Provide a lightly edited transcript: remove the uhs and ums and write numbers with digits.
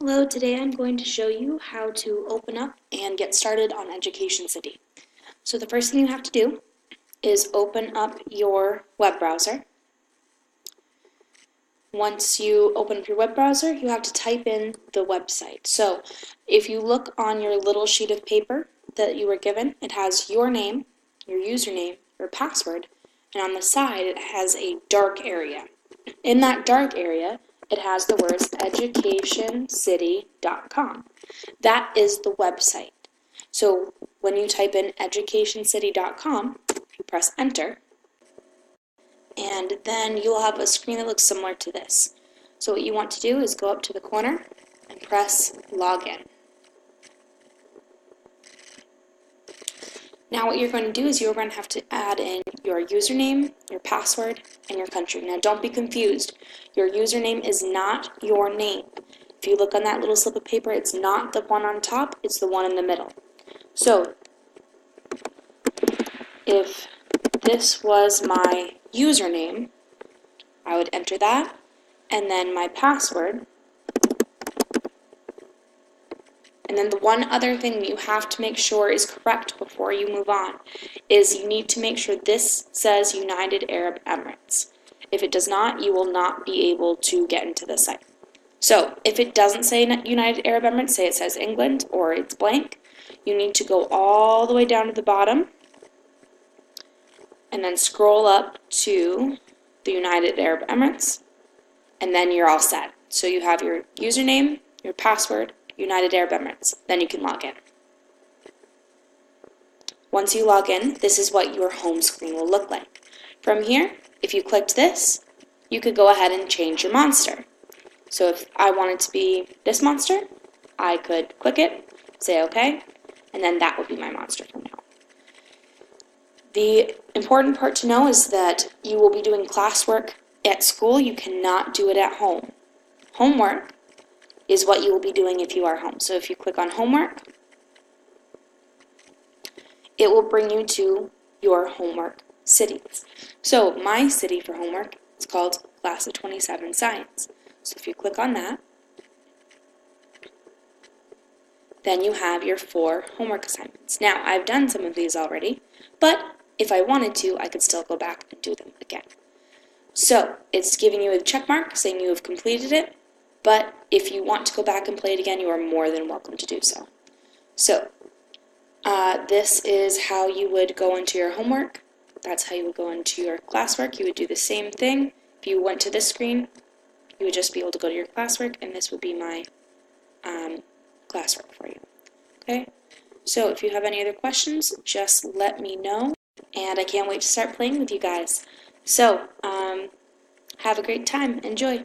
Hello, today I'm going to show you how to open up and get started on Education City. So the first thing you have to do is open up your web browser. Once you open up your web browser, you have to type in the website. So if you look on your little sheet of paper that you were given, it has your name, your username, your password, and on the side it has a dark area. In that dark area, it has the words educationcity.com. That is the website. So when you type in educationcity.com, you press enter, and then you'll have a screen that looks similar to this. So what you want to do is go up to the corner and press login. Now what you're going to do is you're going to have to add in your username, your password, and your country. Now don't be confused. Your username is not your name. If you look on that little slip of paper, it's not the one on top, it's the one in the middle. So if this was my username, I would enter that, and then my password. And then the one other thing that you have to make sure is correct before you move on is you need to make sure this says United Arab Emirates. If it does not, you will not be able to get into the site. So if it doesn't say United Arab Emirates, say it says England or it's blank, you need to go all the way down to the bottom and then scroll up to the United Arab Emirates, and then you're all set. So you have your username, your password, United Arab Emirates. Then you can log in. Once you log in, this is what your home screen will look like. From here, if you clicked this, you could go ahead and change your monster. So if I wanted to be this monster, I could click it, say OK, and then that would be my monster from now. The important part to know is that you will be doing classwork at school. You cannot do it at home. Homework is what you will be doing if you are home. So if you click on homework, it will bring you to your homework cities. So my city for homework is called Class of 27 Science. So if you click on that, then you have your 4 homework assignments. Now, I've done some of these already, but if I wanted to, I could still go back and do them again. So it's giving you a check mark saying you have completed it, but if you want to go back and play it again, you are more than welcome to do so. So this is how you would go into your homework. That's how you would go into your classwork. You would do the same thing. If you went to this screen, you would just be able to go to your classwork, and this would be my classwork for you. Okay? So if you have any other questions, just let me know, and I can't wait to start playing with you guys. So have a great time. Enjoy.